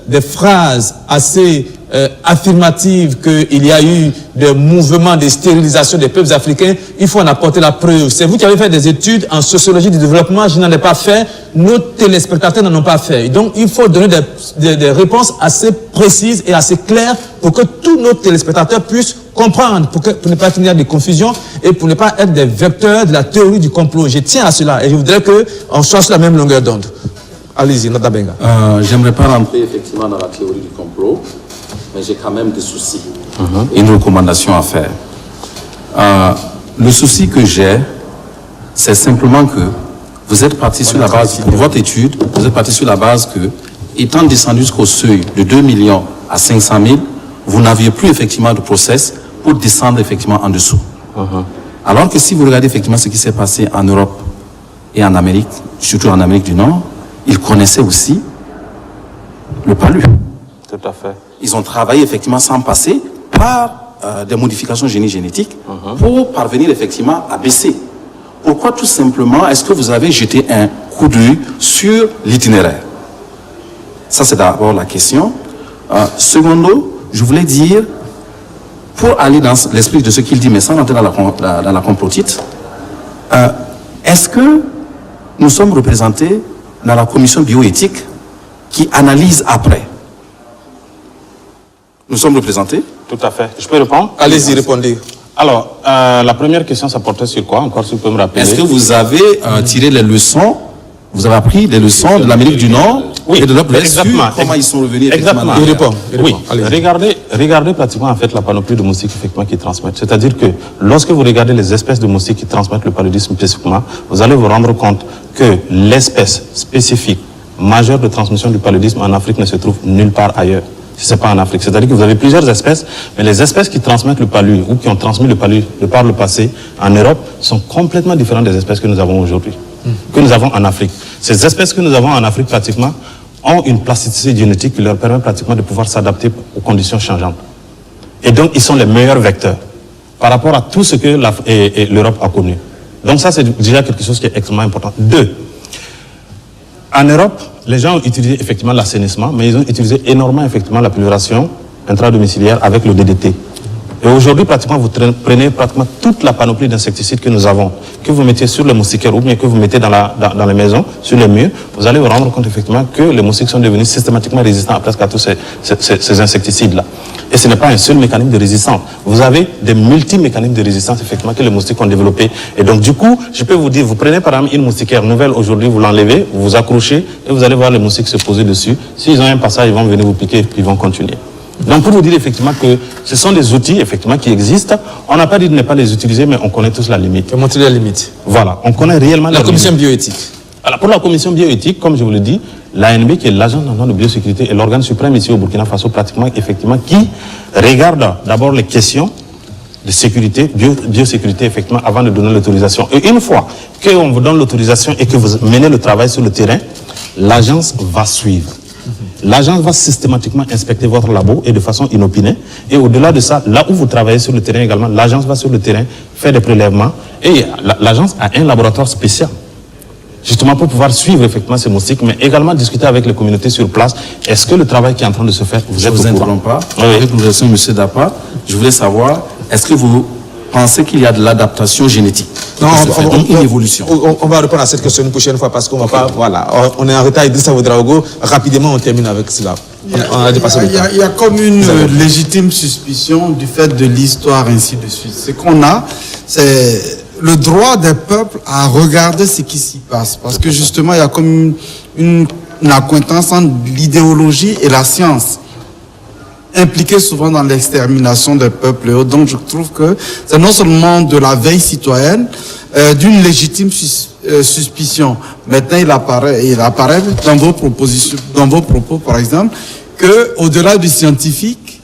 des phrases assez affirmative qu'il y a eu des mouvements de stérilisation des peuples africains, il faut en apporter la preuve. C'est vous qui avez fait des études en sociologie du développement, je n'en ai pas fait, nos téléspectateurs n'en ont pas fait. Donc il faut donner des réponses assez précises et assez claires pour que tous nos téléspectateurs puissent comprendre, pour ne pas qu'il y ait de confusion et pour ne pas être des vecteurs de la théorie du complot. Je tiens à cela et je voudrais qu'on soit sur la même longueur d'onde. Allez-y, Nada Benga. J'aimerais pas rentrer effectivement dans la théorie du complot, mais j'ai quand même des soucis et une recommandation à faire. Le souci que j'ai, c'est simplement que vous êtes parti sur la base, pour votre étude, vous êtes parti sur la base que, étant descendu jusqu'au seuil de 2 millions à 500 000, vous n'aviez plus effectivement de process pour descendre effectivement en dessous. Alors que si vous regardez effectivement ce qui s'est passé en Europe et en Amérique, surtout en Amérique du Nord, ils connaissaient aussi le palu. Tout à fait. Ils ont travaillé effectivement sans passer par des modifications génétiques pour parvenir effectivement à baisser. Pourquoi tout simplement est-ce que vous avez jeté un coup d'œil sur l'itinéraire? Ça c'est d'abord la question. Secondo, je voulais dire, pour aller dans l'esprit de ce qu'il dit, mais sans entrer dans la complotite, est-ce que nous sommes représentés dans la commission bioéthique qui analyse après? Nous sommes représentés? Tout à fait. Je peux répondre? Allez-y, répondez. Alors, la première question, ça portait sur quoi? Encore, si vous pouvez me rappeler. Est-ce que vous avez tiré les leçons, vous avez appris les leçons de l'Amérique du Nord et de l'Europe sur comment ils sont revenus effectivement? Il répond. Oui, regardez pratiquement en fait la panoplie de moustiques effectivement qui transmettent. C'est-à-dire que lorsque vous regardez les espèces de moustiques qui transmettent le paludisme spécifiquement, vous allez vous rendre compte que l'espèce spécifique majeure de transmission du paludisme en Afrique ne se trouve nulle part ailleurs. Si ce n'est pas en Afrique. C'est-à-dire que vous avez plusieurs espèces, mais les espèces qui transmettent le palu ou qui ont transmis le palu de par le passé en Europe sont complètement différentes des espèces que nous avons aujourd'hui, que nous avons en Afrique. Ces espèces que nous avons en Afrique pratiquement ont une plasticité génétique qui leur permet pratiquement de pouvoir s'adapter aux conditions changeantes. Et donc, ils sont les meilleurs vecteurs par rapport à tout ce que l'Europe a connu. Donc ça, c'est déjà quelque chose qui est extrêmement important. 2. En Europe, les gens ont utilisé effectivement l'assainissement, mais ils ont utilisé énormément effectivement la pulvération intradomiciliaire avec le DDT. Et aujourd'hui, pratiquement, vous prenez pratiquement toute la panoplie d'insecticides que nous avons, que vous mettez sur les moustiquaires ou bien que vous mettez dans les maisons, sur les murs, vous allez vous rendre compte effectivement que les moustiques sont devenus systématiquement résistants à presque à tous ces insecticides-là. Et ce n'est pas un seul mécanisme de résistance. Vous avez des multi-mécanismes de résistance effectivement que les moustiques ont développés. Et donc du coup, je peux vous dire, vous prenez par exemple une moustiquaire nouvelle aujourd'hui, vous l'enlevez, vous vous accrochez et vous allez voir les moustiques se poser dessus. S'ils ont un passage, ils vont venir vous piquer, puis ils vont continuer. Donc pour vous dire effectivement que ce sont des outils effectivement qui existent, on n'a pas dit de ne pas les utiliser, mais on connaît tous la limite. Montrer la limite. Voilà, on connaît réellement la commission bioéthique. Alors pour la commission bioéthique, comme je vous le dis, l'ANB qui est l'agence national de biosécurité est l'organe suprême ici au Burkina Faso pratiquement effectivement qui regarde d'abord les questions de sécurité, biosécurité effectivement avant de donner l'autorisation. Et une fois qu'on vous donne l'autorisation et que vous menez le travail sur le terrain, l'agence va suivre. L'agence va systématiquement inspecter votre labo et de façon inopinée. Et au-delà de ça, là où vous travaillez sur le terrain également, l'agence va sur le terrain faire des prélèvements. Et l'agence a un laboratoire spécial, justement pour pouvoir suivre effectivement ces moustiques, mais également discuter avec les communautés sur place. Est-ce que le travail qui est en train de se faire, vous êtes au courant? Je ne vous interromps pas. Avec l'autorisation de M. Dapa, je voulais savoir, est-ce que vous pensez qu'il y a de l'adaptation génétique? Non, une évolution. On va répondre à cette question une prochaine fois parce qu'on va pas. Voilà, on est en retard. Idrissa Ouedraogo, rapidement, on termine avec cela. On a dépassé le temps. Il y a comme une légitime suspicion du fait de l'histoire, ainsi de suite. Ce qu'on a, c'est le droit des peuples à regarder ce qui s'y passe. Parce que justement, il y a comme une accointance entre l'idéologie et la science, impliqués souvent dans l'extermination des peuples. Donc je trouve que c'est non seulement de la veille citoyenne, d'une légitime suspicion. Maintenant, il apparaît dans vos propositions, dans vos propos, par exemple, que au-delà du scientifique,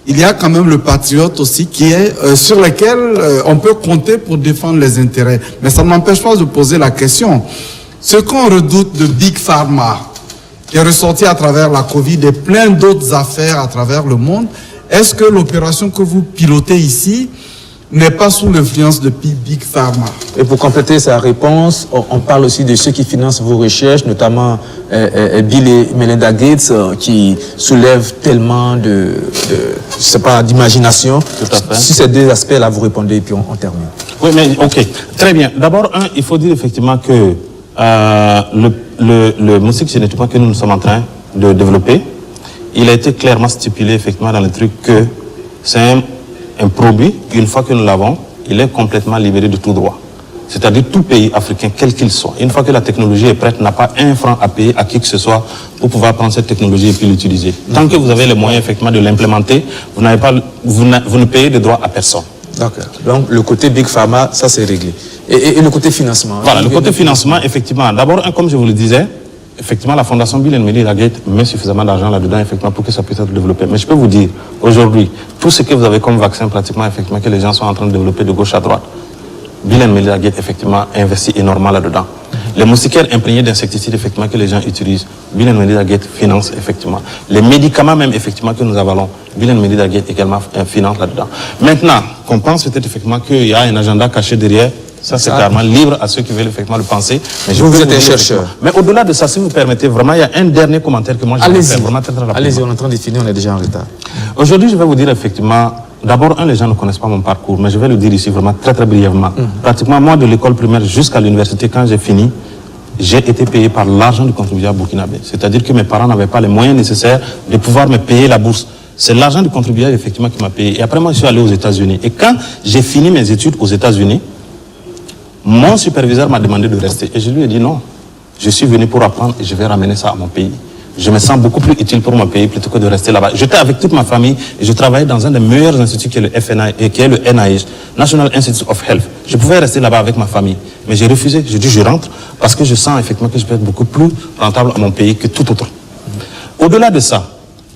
il y a quand même le patriote aussi qui est sur lequel on peut compter pour défendre les intérêts. Mais ça ne m'empêche pas de poser la question. Ce qu'on redoute de Big Pharma, qui est ressorti à travers la Covid et plein d'autres affaires à travers le monde, est-ce que l'opération que vous pilotez ici n'est pas sous l'influence de Big Pharma? Et pour compléter sa réponse, on parle aussi de ceux qui financent vos recherches, notamment Bill et Melinda Gates, qui soulèvent tellement d'imagination. Si ces deux aspects-là, vous répondez et puis on termine. Oui, mais ok, très bien. D'abord, il faut dire effectivement que le moustique génétiquement que nous sommes en train de développer, il a été clairement stipulé effectivement dans le truc que c'est un produit, une fois que nous l'avons, il est complètement libéré de tout droit. C'est-à-dire tout pays africain, quel qu'il soit, une fois que la technologie est prête, n'a pas un franc à payer à qui que ce soit pour pouvoir prendre cette technologie et puis l'utiliser. Tant que vous avez les moyens effectivement de l'implémenter, vous ne payez de droit à personne. D'accord. Donc le côté Big Pharma, ça c'est réglé. Et le côté financement? Voilà, le côté financement, effectivement. D'abord, comme je vous le disais, effectivement, la Fondation Bill & Melinda Gates met suffisamment d'argent là-dedans, effectivement, pour que ça puisse être développé. Mais je peux vous dire, aujourd'hui, tout ce que vous avez comme vaccin, pratiquement, effectivement, que les gens sont en train de développer de gauche à droite, Bill & Melinda Gates, effectivement, investit énormément là-dedans. Les moustiquaires imprégnés d'insecticides, effectivement, que les gens utilisent, Bill & Melinda Gates finance, effectivement. Les médicaments même, effectivement, que nous avalons, Bill & Melinda Gates également finance là-dedans. Maintenant, qu'on pense peut-être, effectivement, qu'il y a un agenda caché derrière, ça c'est clairement libre à ceux qui veulent effectivement le penser. Mais vous êtes un chercheur. Mais au-delà de ça, si vous permettez, vraiment, il y a un dernier commentaire que moi je vais faire vraiment très rapidement. Allez-y, on est en train de finir, on est déjà en retard. Aujourd'hui, je vais vous dire effectivement D'abord, les gens ne connaissent pas mon parcours, mais je vais le dire ici vraiment très très brièvement. Pratiquement, moi, de l'école primaire jusqu'à l'université, quand j'ai fini, j'ai été payé par l'argent du contribuable burkinabé. C'est-à-dire que mes parents n'avaient pas les moyens nécessaires de pouvoir me payer la bourse. C'est l'argent du contribuable, effectivement, qui m'a payé. Et après, moi, je suis allé aux États-Unis. Et quand j'ai fini mes études aux États-Unis, mon superviseur m'a demandé de rester. Et je lui ai dit non. Je suis venu pour apprendre et je vais ramener ça à mon pays. Je me sens beaucoup plus utile pour mon pays plutôt que de rester là-bas. J'étais avec toute ma famille et je travaillais dans un des meilleurs instituts qui est le FNI et qui est le NIH, National Institute of Health. Je pouvais rester là-bas avec ma famille. Mais j'ai refusé. J'ai dit je rentre parce que je sens effectivement que je peux être beaucoup plus rentable à mon pays que tout autre. Au-delà de ça,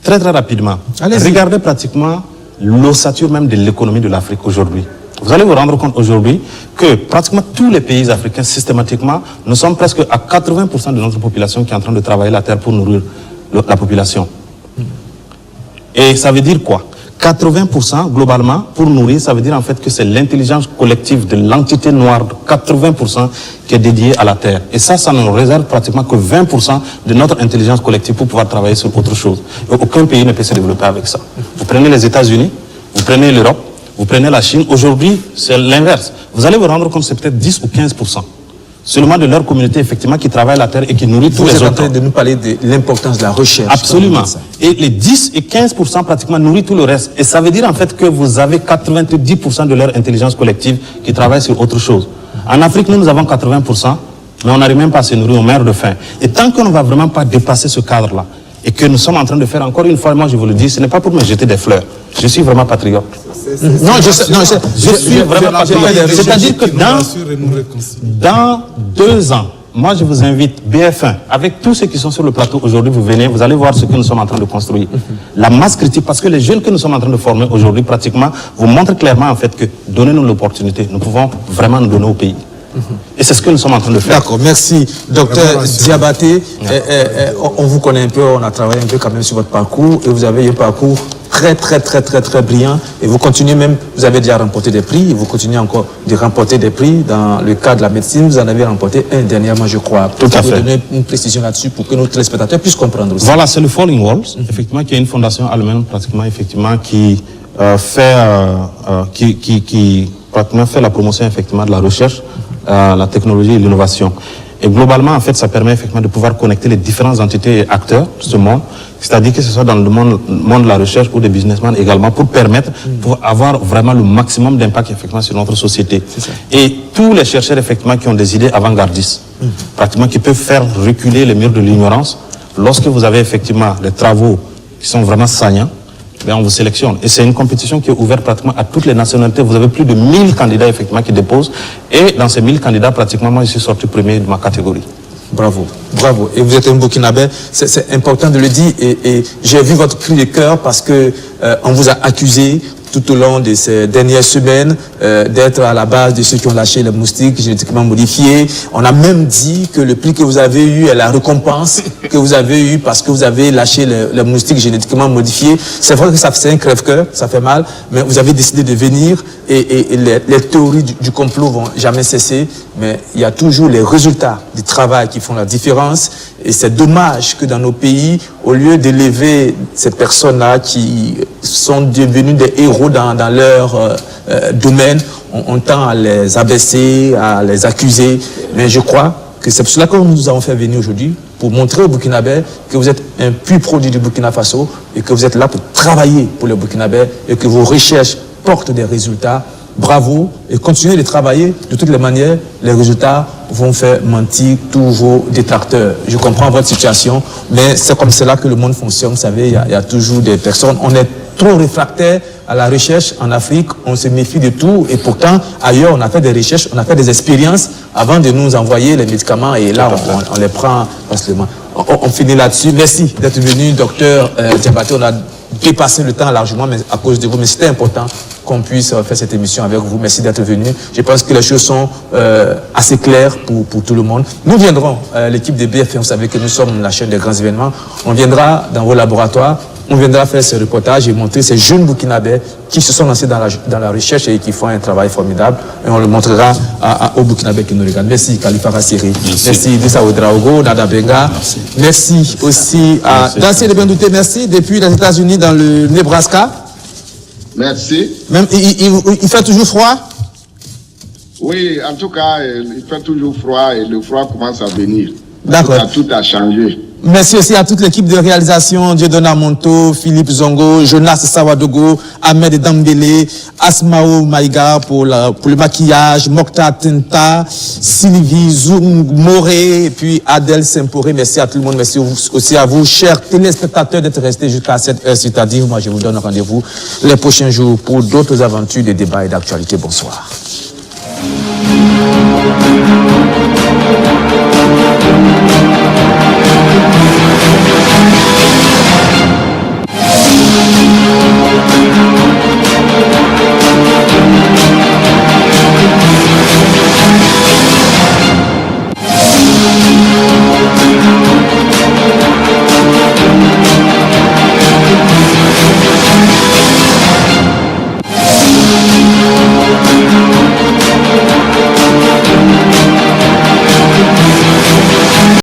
très très rapidement, regardez pratiquement l'ossature même de l'économie de l'Afrique aujourd'hui. Vous allez vous rendre compte aujourd'hui que pratiquement tous les pays africains, systématiquement, nous sommes presque à 80% de notre population qui est en train de travailler la terre pour nourrir la population. Et ça veut dire quoi? 80% globalement, pour nourrir, ça veut dire en fait que c'est l'intelligence collective de l'entité noire de 80% qui est dédiée à la terre. Et ça ne réserve pratiquement que 20% de notre intelligence collective pour pouvoir travailler sur autre chose. Et aucun pays ne peut se développer avec ça. Vous prenez les États-Unis, vous prenez l'Europe, vous prenez la Chine, aujourd'hui, c'est l'inverse. Vous allez vous rendre compte que c'est peut-être 10 ou 15% seulement de leur communauté, effectivement, qui travaille la terre et qui nourrit tous les autres. Vous êtes en train de nous parler de l'importance de la recherche. Absolument. Et les 10 et 15% pratiquement nourrit tout le reste. Et ça veut dire en fait que vous avez 90% de leur intelligence collective qui travaille sur autre chose. En Afrique, nous avons 80%, mais on n'arrive même pas à se nourrir, on meurt de faim. Et tant qu'on ne va vraiment pas dépasser ce cadre-là, et que nous sommes en train de faire encore une fois, moi je vous le dis, ce n'est pas pour me jeter des fleurs. Je suis vraiment patriote. Je suis vraiment patriote. C'est-à-dire que dans 2 ans, moi je vous invite, BF1, avec tous ceux qui sont sur le plateau aujourd'hui, vous venez, vous allez voir ce que nous sommes en train de construire. La masse critique, parce que les jeunes que nous sommes en train de former aujourd'hui, pratiquement, vous montrent clairement en fait que donnez-nous l'opportunité, nous pouvons vraiment nous donner au pays. Et c'est ce que nous sommes en train de faire. D'accord, merci. Docteur Diabaté, on vous connaît un peu, on a travaillé un peu quand même sur votre parcours, et vous avez un parcours très brillant, et vous continuez même, vous avez déjà remporté des prix, et vous continuez encore de remporter des prix dans le cadre de la médecine, vous en avez remporté un dernièrement, je crois. Tout à fait. Vous donner une précision là-dessus pour que nos téléspectateurs puissent comprendre aussi. Voilà, c'est le Falling Walls, effectivement, qui est une fondation allemande, pratiquement, effectivement, qui pratiquement fait la promotion, effectivement, de la recherche, la technologie et l'innovation. Et globalement, en fait, ça permet effectivement de pouvoir connecter les différentes entités et acteurs de ce monde, c'est-à-dire que ce soit dans le monde de la recherche ou des businessmen également, pour permettre, pour avoir vraiment le maximum d'impact effectivement sur notre société. Et tous les chercheurs effectivement qui ont des idées avant-gardistes, pratiquement qui peuvent faire reculer les murs de l'ignorance, lorsque vous avez effectivement des travaux qui sont vraiment saillants, ben on vous sélectionne. Et c'est une compétition qui est ouverte pratiquement à toutes les nationalités. Vous avez plus de 1000 candidats effectivement qui déposent. Et dans ces 1000 candidats, pratiquement, moi, je suis sorti premier de ma catégorie. Bravo, bravo. Et vous êtes un Burkinabé, c'est important de le dire. Et j'ai vu votre cri de cœur parce que on vous a accusé tout au long de ces dernières semaines d'être à la base de ceux qui ont lâché les moustiques génétiquement modifiés. On a même dit que le prix que vous avez eu est la récompense que vous avez eu parce que vous avez lâché les moustiques génétiquement modifiés. C'est vrai que c'est un crève-cœur, ça fait mal, mais vous avez décidé de venir et les théories du complot vont jamais cesser, mais il y a toujours les résultats du travail qui font la différence. Et c'est dommage que dans nos pays, au lieu d'élever ces personnes-là qui sont devenues des héros dans leur domaine, on tend à les abaisser, à les accuser. Mais je crois que c'est pour cela que nous nous avons fait venir aujourd'hui, pour montrer aux Burkinabés que vous êtes un pur produit du Burkina Faso et que vous êtes là pour travailler pour les Burkinabés et que vos recherches portent des résultats. Bravo et continuez de travailler. De toutes les manières, les résultats vont faire mentir tous vos détracteurs. Je comprends votre situation, mais c'est comme cela que le monde fonctionne. Vous savez, il y a toujours des personnes. On est trop réfractaires à la recherche en Afrique. On se méfie de tout. Et pourtant, ailleurs, on a fait des recherches, on a fait des expériences avant de nous envoyer les médicaments. Et là, on les prend facilement. On finit là-dessus. Merci d'être venu, docteur Diabaté. On a dépassé le temps largement mais à cause de vous, mais c'était important qu'on puisse faire cette émission avec vous. Merci d'être venu. Je pense que les choses sont assez claires pour tout le monde. Nous viendrons, l'équipe de BFM, vous savez que nous sommes la chaîne des grands événements, on viendra dans vos laboratoires, on viendra faire ce reportage et montrer ces jeunes Burkinabés qui se sont lancés dans la recherche et qui font un travail formidable. Et on le montrera aux Burkinabés qui nous regardent. Merci Khalifa Rassiri. Merci Idrissa Ouedraogo, Nada Benga. Merci aussi à Dacier de Bendouté. Merci depuis les États-Unis dans le Nebraska. Merci. Même, il fait toujours froid? Oui, en tout cas, il fait toujours froid et le froid commence à venir. D'accord. Tout a changé. Merci aussi à toute l'équipe de réalisation, Dieudonné Monto, Philippe Zongo, Jonas Sawadogo, Ahmed Dambélé, Asmao Maïga pour le maquillage, Mokta Tenta, Sylvie Zoum Moré, et puis Adèle Semporé. Merci à tout le monde. Merci aussi à vous, chers téléspectateurs, d'être restés jusqu'à cette heure. C'est-à-dire, moi, je vous donne rendez-vous les prochains jours pour d'autres aventures, des débats et d'actualité. Bonsoir.